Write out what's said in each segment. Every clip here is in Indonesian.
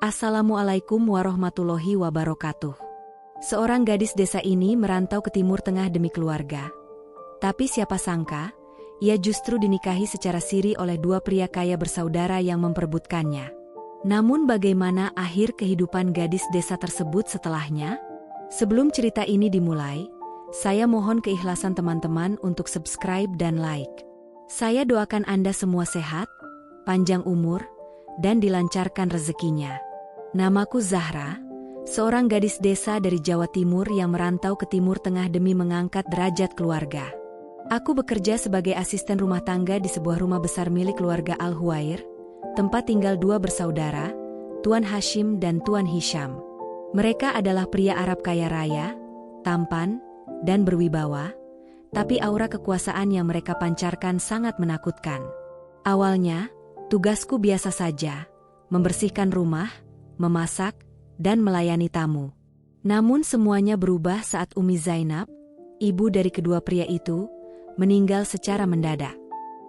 Assalamualaikum warahmatullahi wabarakatuh. Seorang gadis desa ini merantau ke Timur Tengah demi keluarga. Tapi siapa sangka, ia justru dinikahi secara siri oleh dua pria kaya bersaudara yang memperebutkannya. Namun bagaimana akhir kehidupan gadis desa tersebut setelahnya? Sebelum cerita ini dimulai, saya mohon keikhlasan teman-teman untuk subscribe dan like. Saya doakan Anda semua sehat, panjang umur, dan dilancarkan rezekinya. Namaku Zahra, seorang gadis desa dari Jawa Timur yang merantau ke Timur Tengah demi mengangkat derajat keluarga. Aku bekerja sebagai asisten rumah tangga di sebuah rumah besar milik keluarga Al-Huwair, tempat tinggal dua bersaudara, Tuan Hashim dan Tuan Hisham. Mereka adalah pria Arab kaya raya, tampan, dan berwibawa, tapi aura kekuasaan yang mereka pancarkan sangat menakutkan. Awalnya, tugasku biasa saja, membersihkan rumah, memasak, dan melayani tamu. Namun semuanya berubah saat Umi Zainab, ibu dari kedua pria itu, meninggal secara mendadak.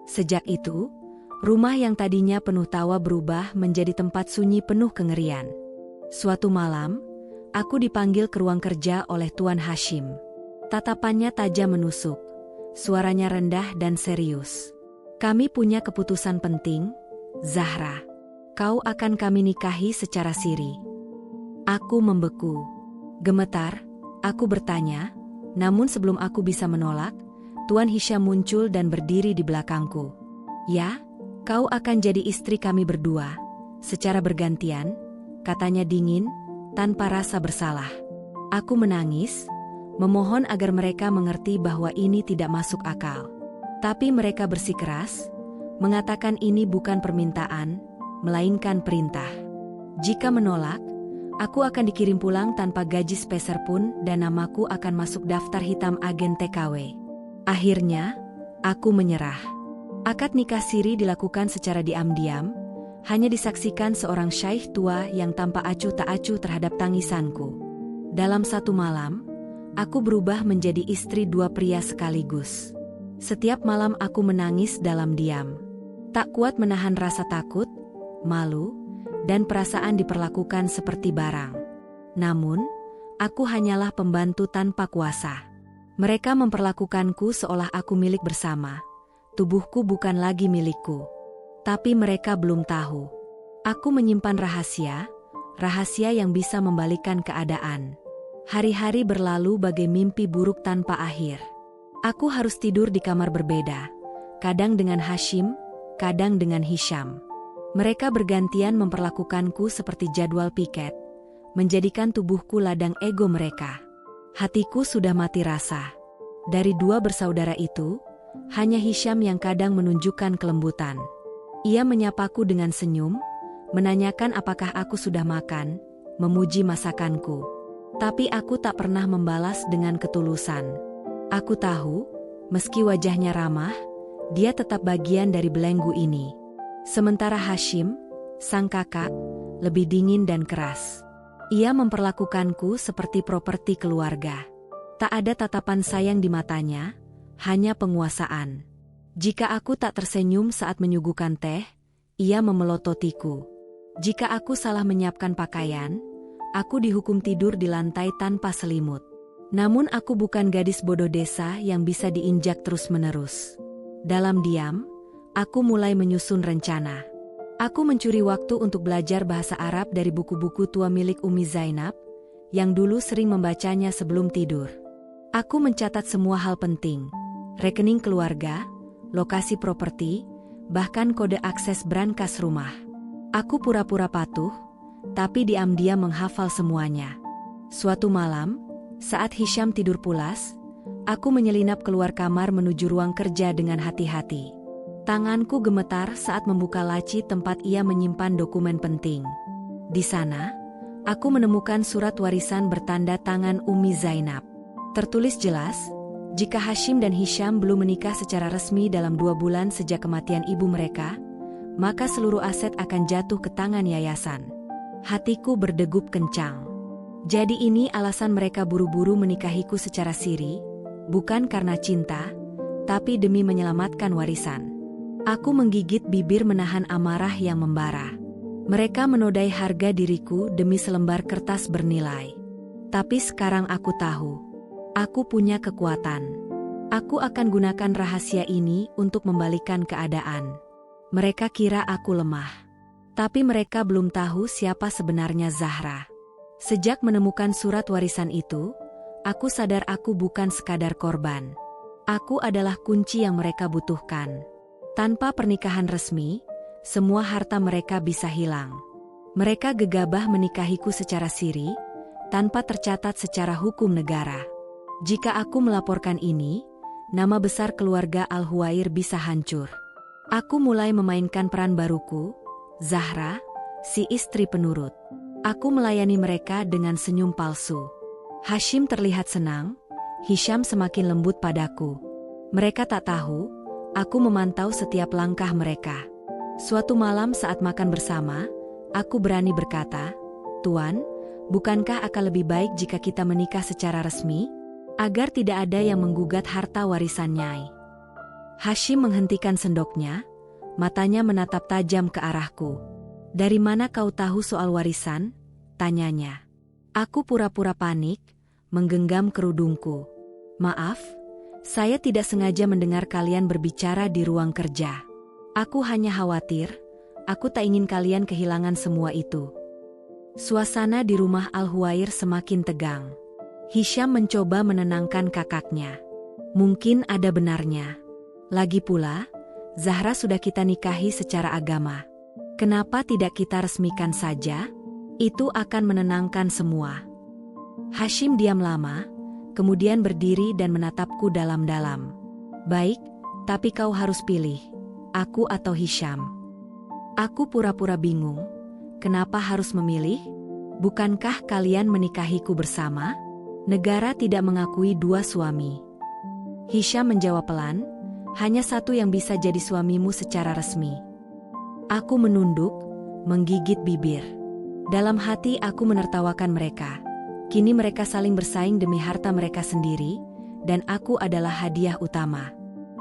Sejak itu, rumah yang tadinya penuh tawa berubah menjadi tempat sunyi penuh kengerian. Suatu malam, aku dipanggil ke ruang kerja oleh Tuan Hashim. Tatapannya tajam menusuk, suaranya rendah dan serius. "Kami punya keputusan penting, Zahra. Kau akan kami nikahi secara siri." Aku membeku. Gemetar, aku bertanya, namun sebelum aku bisa menolak, Tuan Hisham muncul dan berdiri di belakangku. "Ya, kau akan jadi istri kami berdua, secara bergantian," katanya dingin, tanpa rasa bersalah. Aku menangis, memohon agar mereka mengerti bahwa ini tidak masuk akal. Tapi mereka bersikeras, mengatakan ini bukan permintaan, melainkan perintah. Jika menolak, aku akan dikirim pulang tanpa gaji sepeser pun dan namaku akan masuk daftar hitam agen TKW. Akhirnya, aku menyerah. Akad nikah siri dilakukan secara diam-diam, hanya disaksikan seorang syaikh tua yang tanpa acuh tak acuh terhadap tangisanku. Dalam satu malam, aku berubah menjadi istri dua pria sekaligus. Setiap malam aku menangis dalam diam. Tak kuat menahan rasa takut, malu, dan perasaan diperlakukan seperti barang. Namun, aku hanyalah pembantu tanpa kuasa. Mereka memperlakukanku seolah aku milik bersama. Tubuhku bukan lagi milikku. Tapi mereka belum tahu. Aku menyimpan rahasia yang bisa membalikkan keadaan. Hari-hari berlalu bagai mimpi buruk tanpa akhir. Aku harus tidur di kamar berbeda, kadang dengan Hashim, kadang dengan Hisham. Mereka bergantian memperlakukanku seperti jadwal piket, menjadikan tubuhku ladang ego mereka. Hatiku sudah mati rasa. Dari dua bersaudara itu, hanya Hisham yang kadang menunjukkan kelembutan. Ia menyapaku dengan senyum, menanyakan apakah aku sudah makan, memuji masakanku. Tapi aku tak pernah membalas dengan ketulusan. Aku tahu, meski wajahnya ramah, dia tetap bagian dari belenggu ini. Sementara Hashim, sang kakak, lebih dingin dan keras. Ia memperlakukanku seperti properti keluarga. Tak ada tatapan sayang di matanya, hanya penguasaan. Jika aku tak tersenyum saat menyuguhkan teh, ia memelototiku. Jika aku salah menyiapkan pakaian, aku dihukum tidur di lantai tanpa selimut. Namun aku bukan gadis bodoh desa yang bisa diinjak terus-menerus. Dalam diam, aku mulai menyusun rencana. Aku mencuri waktu untuk belajar bahasa Arab dari buku-buku tua milik Umi Zainab, yang dulu sering membacanya sebelum tidur. Aku mencatat semua hal penting, rekening keluarga, lokasi properti, bahkan kode akses brankas rumah. Aku pura-pura patuh, tapi diam-diam menghafal semuanya. Suatu malam, saat Hisham tidur pulas, aku menyelinap keluar kamar menuju ruang kerja dengan hati-hati. Tanganku gemetar saat membuka laci tempat ia menyimpan dokumen penting. Di sana, aku menemukan surat warisan bertanda tangan Umi Zainab. Tertulis jelas, jika Hashim dan Hisham belum menikah secara resmi dalam 2 bulan sejak kematian ibu mereka, maka seluruh aset akan jatuh ke tangan yayasan. Hatiku berdegup kencang. Jadi ini alasan mereka buru-buru menikahiku secara siri, bukan karena cinta, tapi demi menyelamatkan warisan. Aku menggigit bibir menahan amarah yang membara. Mereka menodai harga diriku demi selembar kertas bernilai. Tapi sekarang aku tahu. Aku punya kekuatan. Aku akan gunakan rahasia ini untuk membalikan keadaan. Mereka kira aku lemah. Tapi mereka belum tahu siapa sebenarnya Zahra. Sejak menemukan surat warisan itu, aku sadar aku bukan sekadar korban. Aku adalah kunci yang mereka butuhkan. Tanpa pernikahan resmi, semua harta mereka bisa hilang. Mereka gegabah menikahiku secara siri, tanpa tercatat secara hukum negara. Jika aku melaporkan ini, nama besar keluarga Al-Huwair bisa hancur. Aku mulai memainkan peran baruku, Zahra, si istri penurut. Aku melayani mereka dengan senyum palsu. Hashim terlihat senang, Hisham semakin lembut padaku. Mereka tak tahu, aku memantau setiap langkah mereka. Suatu malam saat makan bersama, aku berani berkata, "Tuan, bukankah akan lebih baik jika kita menikah secara resmi? Agar tidak ada yang menggugat harta warisan Nyai." Hashim menghentikan sendoknya, matanya menatap tajam ke arahku. "Dari mana kau tahu soal warisan?" tanyanya. Aku pura-pura panik, menggenggam kerudungku. "Maaf, saya tidak sengaja mendengar kalian berbicara di ruang kerja. Aku hanya khawatir, aku tak ingin kalian kehilangan semua itu." Suasana di rumah Al-Huwair semakin tegang. Hisham mencoba menenangkan kakaknya. "Mungkin ada benarnya. Lagi pula, Zahra sudah kita nikahi secara agama. Kenapa tidak kita resmikan saja? Itu akan menenangkan semua." Hashim diam lama, kemudian berdiri dan menatapku dalam-dalam. "Baik, tapi kau harus pilih, aku atau Hisham." Aku pura-pura bingung. Kenapa harus memilih? Bukankah kalian menikahiku bersama? Negara tidak mengakui dua suami. Hisham menjawab pelan, "Hanya satu yang bisa jadi suamimu secara resmi." Aku menunduk, menggigit bibir. Dalam hati aku menertawakan mereka. Kini mereka saling bersaing demi harta mereka sendiri, dan aku adalah hadiah utama.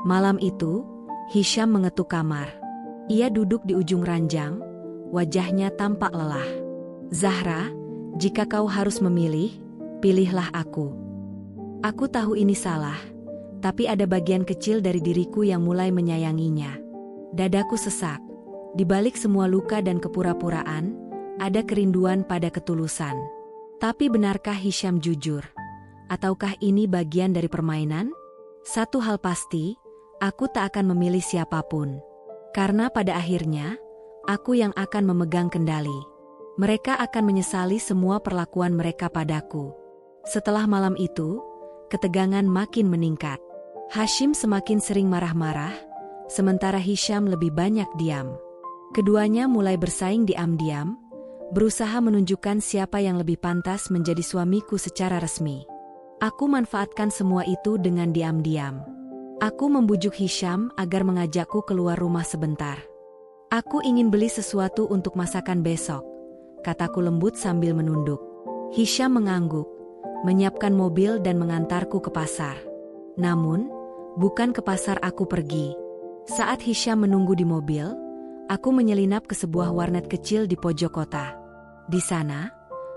Malam itu, Hisham mengetuk kamar. Ia duduk di ujung ranjang, wajahnya tampak lelah. "Zahra, jika kau harus memilih, pilihlah aku. Aku tahu ini salah, tapi ada bagian kecil dari diriku yang mulai menyayanginya." Dadaku sesak. Di balik semua luka dan kepura-puraan, ada kerinduan pada ketulusan. Tapi benarkah Hisham jujur? Ataukah ini bagian dari permainan? Satu hal pasti, aku tak akan memilih siapapun. Karena pada akhirnya, aku yang akan memegang kendali. Mereka akan menyesali semua perlakuan mereka padaku. Setelah malam itu, ketegangan makin meningkat. Hashim semakin sering marah-marah, sementara Hisham lebih banyak diam. Keduanya mulai bersaing diam-diam, berusaha menunjukkan siapa yang lebih pantas menjadi suamiku secara resmi. Aku manfaatkan semua itu dengan diam-diam. Aku membujuk Hisham agar mengajakku keluar rumah sebentar. "Aku ingin beli sesuatu untuk masakan besok," kataku lembut sambil menunduk. Hisham mengangguk, menyiapkan mobil dan mengantarku ke pasar. Namun, bukan ke pasar aku pergi. Saat Hisham menunggu di mobil, aku menyelinap ke sebuah warnet kecil di pojok kota. Di sana,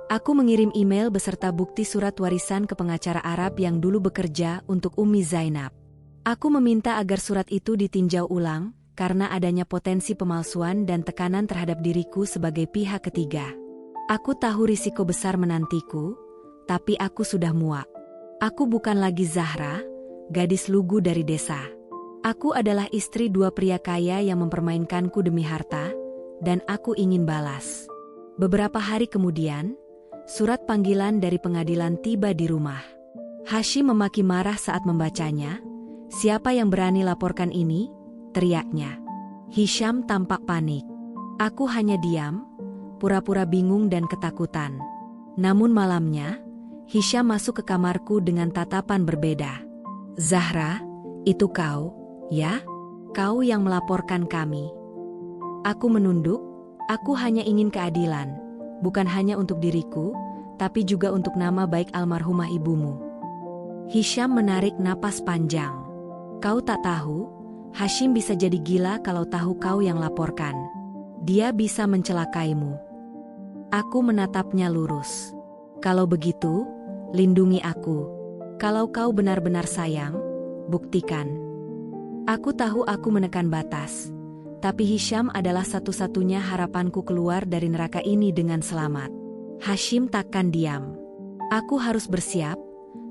aku mengirim email beserta bukti surat warisan ke pengacara Arab yang dulu bekerja untuk Ummi Zainab. Aku meminta agar surat itu ditinjau ulang, karena adanya potensi pemalsuan dan tekanan terhadap diriku sebagai pihak ketiga. Aku tahu risiko besar menantiku, tapi aku sudah muak. Aku bukan lagi Zahra, gadis lugu dari desa. Aku adalah istri dua pria kaya yang mempermainkanku demi harta, dan aku ingin balas. Beberapa hari kemudian, surat panggilan dari pengadilan tiba di rumah. Hashim memaki marah saat membacanya. "Siapa yang berani laporkan ini?" teriaknya. Hisham tampak panik. Aku hanya diam, pura-pura bingung dan ketakutan. Namun malamnya, Hisham masuk ke kamarku dengan tatapan berbeda. "Zahra, itu kau, ya? Kau yang melaporkan kami." Aku menunduk. Aku hanya ingin keadilan, bukan hanya untuk diriku, tapi juga untuk nama baik almarhumah ibumu. Hisham menarik napas panjang. "Kau tak tahu, Hashim bisa jadi gila kalau tahu kau yang laporkan." Dia bisa mencelakaimu. Aku menatapnya lurus. Kalau begitu, lindungi aku. Kalau kau benar-benar sayang, buktikan. Aku tahu aku menekan batas. Tapi Hisham adalah satu-satunya harapanku keluar dari neraka ini dengan selamat. Hashim takkan diam. Aku harus bersiap,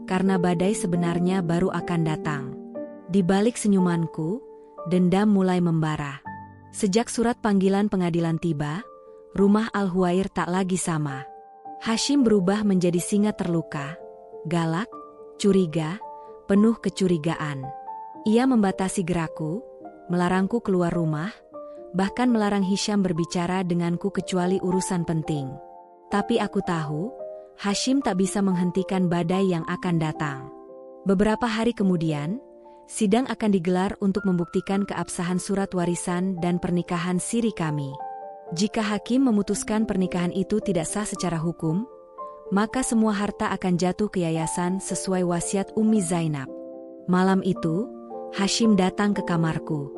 karena badai sebenarnya baru akan datang. Di balik senyumanku, dendam mulai membara. Sejak surat panggilan pengadilan tiba, rumah Al-Huwair tak lagi sama. Hashim berubah menjadi singa terluka, galak, curiga, penuh kecurigaan. Ia membatasi gerakku, melarangku keluar rumah, bahkan melarang Hisham berbicara denganku kecuali urusan penting. Tapi aku tahu, Hashim tak bisa menghentikan badai yang akan datang. Beberapa hari kemudian, sidang akan digelar untuk membuktikan keabsahan surat warisan dan pernikahan siri kami. Jika hakim memutuskan pernikahan itu tidak sah secara hukum, maka semua harta akan jatuh ke yayasan sesuai wasiat Ummi Zainab. Malam itu, Hashim datang ke kamarku.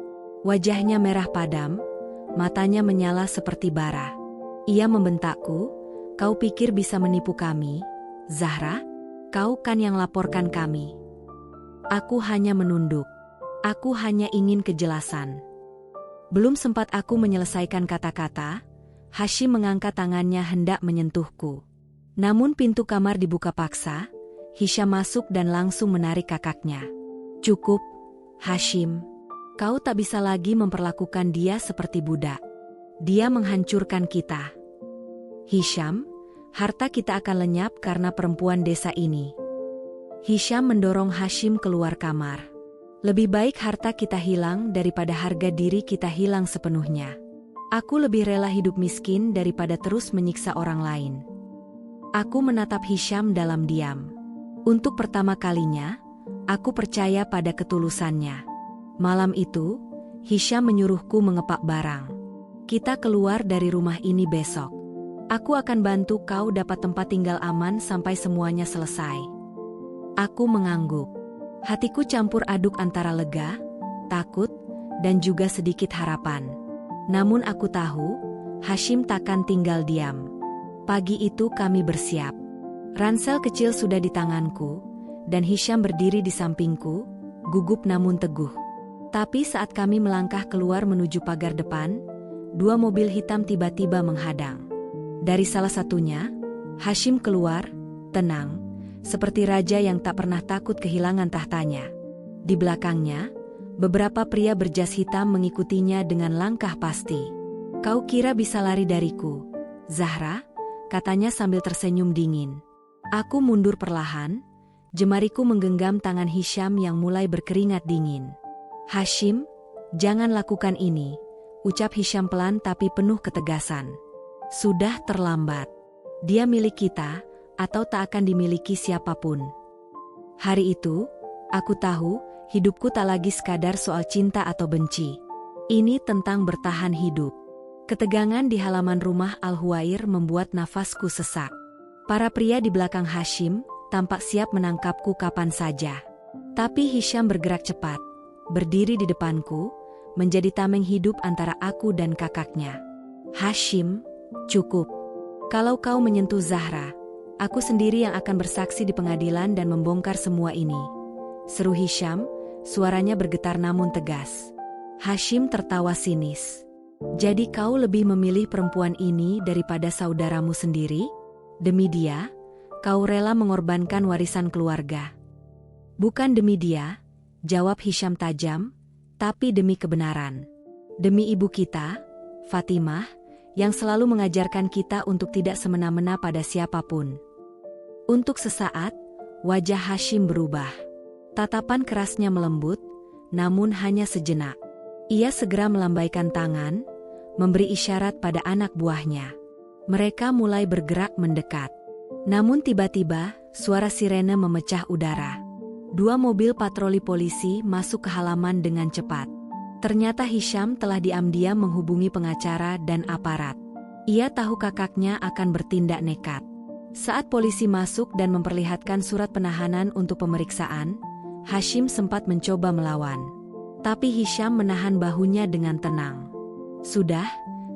Wajahnya merah padam, matanya menyala seperti bara. Ia membentakku, "Kau pikir bisa menipu kami, Zahra? Kau kan yang laporkan kami." Aku hanya menunduk. Aku hanya ingin kejelasan. Belum sempat aku menyelesaikan kata-kata, Hashim mengangkat tangannya hendak menyentuhku. Namun pintu kamar dibuka paksa, Hisham masuk dan langsung menarik kakaknya. "Cukup, Hashim. Kau tak bisa lagi memperlakukan dia seperti budak. Dia menghancurkan kita. Hisham, harta kita akan lenyap karena perempuan desa ini." Hisham mendorong Hashim keluar kamar. "Lebih baik harta kita hilang daripada harga diri kita hilang sepenuhnya. Aku lebih rela hidup miskin daripada terus menyiksa orang lain." Aku menatap Hisham dalam diam. Untuk pertama kalinya, aku percaya pada ketulusannya. Malam itu, Hisham menyuruhku mengepak barang. "Kita keluar dari rumah ini besok. Aku akan bantu kau dapat tempat tinggal aman sampai semuanya selesai." Aku mengangguk. Hatiku campur aduk antara lega, takut, dan juga sedikit harapan. Namun aku tahu, Hashim takkan tinggal diam. Pagi itu kami bersiap. Ransel kecil sudah di tanganku, dan Hisham berdiri di sampingku, gugup namun teguh. Tapi saat kami melangkah keluar menuju pagar depan, dua mobil hitam tiba-tiba menghadang. Dari salah satunya, Hashim keluar, tenang, seperti raja yang tak pernah takut kehilangan tahtanya. Di belakangnya, beberapa pria berjas hitam mengikutinya dengan langkah pasti. "Kau kira bisa lari dariku, Zahra?" katanya sambil tersenyum dingin. Aku mundur perlahan, jemariku menggenggam tangan Hisham yang mulai berkeringat dingin. "Hashim, jangan lakukan ini," ucap Hisham pelan tapi penuh ketegasan. "Sudah terlambat. Dia milik kita, atau tak akan dimiliki siapapun." Hari itu, aku tahu, hidupku tak lagi sekadar soal cinta atau benci. Ini tentang bertahan hidup. Ketegangan di halaman rumah Al-Huwair membuat nafasku sesak. Para pria di belakang Hashim tampak siap menangkapku kapan saja. Tapi Hisham bergerak cepat, berdiri di depanku, menjadi tameng hidup antara aku dan kakaknya. "Hashim, cukup. Kalau kau menyentuh Zahra, aku sendiri yang akan bersaksi di pengadilan dan membongkar semua ini," seru Hisham, suaranya bergetar namun tegas. Hashim tertawa sinis. "Jadi kau lebih memilih perempuan ini daripada saudaramu sendiri? Demi dia, kau rela mengorbankan warisan keluarga?" "Bukan demi dia," jawab Hisham tajam, "tapi demi kebenaran. Demi ibu kita, Fatimah, yang selalu mengajarkan kita untuk tidak semena-mena pada siapapun." Untuk sesaat, wajah Hashim berubah. Tatapan kerasnya melembut, namun hanya sejenak. Ia segera melambaikan tangan, memberi isyarat pada anak buahnya. Mereka mulai bergerak mendekat. Namun tiba-tiba, suara sirene memecah udara. Dua mobil patroli polisi masuk ke halaman dengan cepat. Ternyata Hisham telah diam-diam menghubungi pengacara dan aparat. Ia tahu kakaknya akan bertindak nekat. Saat polisi masuk dan memperlihatkan surat penahanan untuk pemeriksaan, Hashim sempat mencoba melawan. Tapi Hisham menahan bahunya dengan tenang. "Sudah,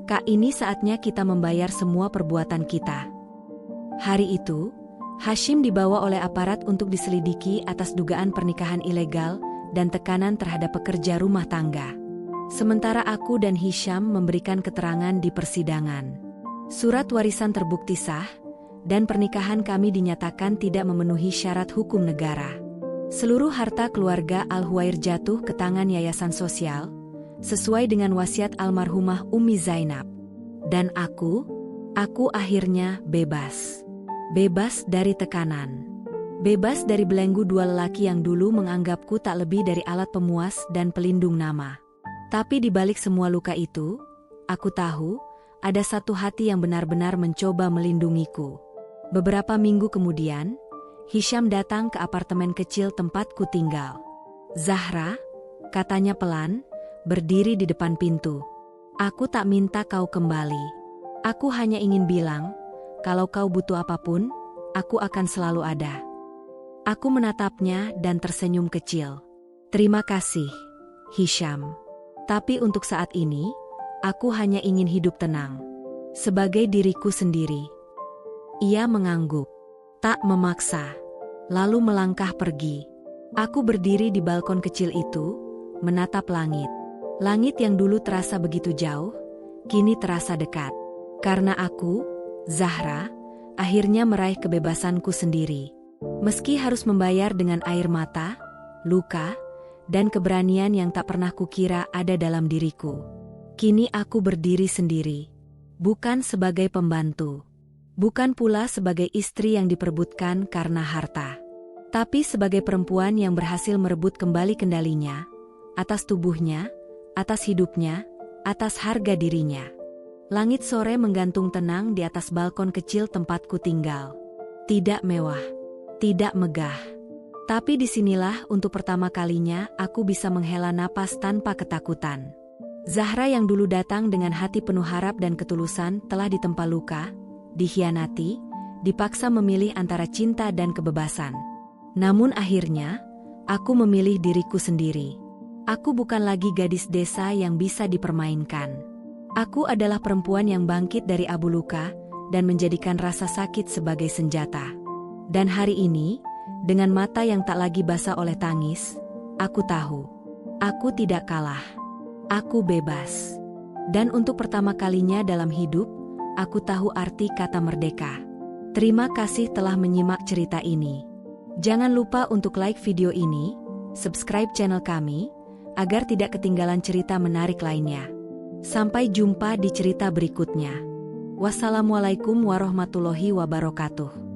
Kak, ini saatnya kita membayar semua perbuatan kita. Hari itu, Hashim dibawa oleh aparat untuk diselidiki atas dugaan pernikahan ilegal dan tekanan terhadap pekerja rumah tangga. Sementara aku dan Hisham memberikan keterangan di persidangan. Surat warisan terbukti sah, dan pernikahan kami dinyatakan tidak memenuhi syarat hukum negara. Seluruh harta keluarga Al-Huwair jatuh ke tangan yayasan sosial, sesuai dengan wasiat almarhumah Ummi Zainab. Dan aku akhirnya bebas. Bebas dari tekanan. Bebas dari belenggu dua lelaki yang dulu menganggapku tak lebih dari alat pemuas dan pelindung nama. Tapi di balik semua luka itu, aku tahu, ada satu hati yang benar-benar mencoba melindungiku. Beberapa minggu kemudian, Hisham datang ke apartemen kecil tempatku tinggal. "Zahra," katanya pelan, berdiri di depan pintu. "Aku tak minta kau kembali. Aku hanya ingin bilang, kalau kau butuh apapun, aku akan selalu ada." Aku menatapnya dan tersenyum kecil. "Terima kasih, Hisham. Tapi untuk saat ini, aku hanya ingin hidup tenang. Sebagai diriku sendiri." Ia mengangguk. Tak memaksa. Lalu melangkah pergi. Aku berdiri di balkon kecil itu, menatap langit. Langit yang dulu terasa begitu jauh, kini terasa dekat. Karena aku, Zahra, akhirnya meraih kebebasanku sendiri. Meski harus membayar dengan air mata, luka, dan keberanian yang tak pernah kukira ada dalam diriku. Kini aku berdiri sendiri. Bukan sebagai pembantu. Bukan pula sebagai istri yang diperebutkan karena harta. Tapi sebagai perempuan yang berhasil merebut kembali kendalinya, atas tubuhnya, atas hidupnya, atas harga dirinya. Langit sore menggantung tenang di atas balkon kecil tempatku tinggal. Tidak mewah, tidak megah. Tapi disinilah untuk pertama kalinya aku bisa menghela napas tanpa ketakutan. Zahra yang dulu datang dengan hati penuh harap dan ketulusan telah ditempa luka, dikhianati, dipaksa memilih antara cinta dan kebebasan. Namun akhirnya, aku memilih diriku sendiri. Aku bukan lagi gadis desa yang bisa dipermainkan. Aku adalah perempuan yang bangkit dari abu luka dan menjadikan rasa sakit sebagai senjata. Dan hari ini, dengan mata yang tak lagi basah oleh tangis, aku tahu, aku tidak kalah. Aku bebas. Dan untuk pertama kalinya dalam hidup, aku tahu arti kata merdeka. Terima kasih telah menyimak cerita ini. Jangan lupa untuk like video ini, subscribe channel kami, agar tidak ketinggalan cerita menarik lainnya. Sampai jumpa di cerita berikutnya. Wassalamualaikum warahmatullahi wabarakatuh.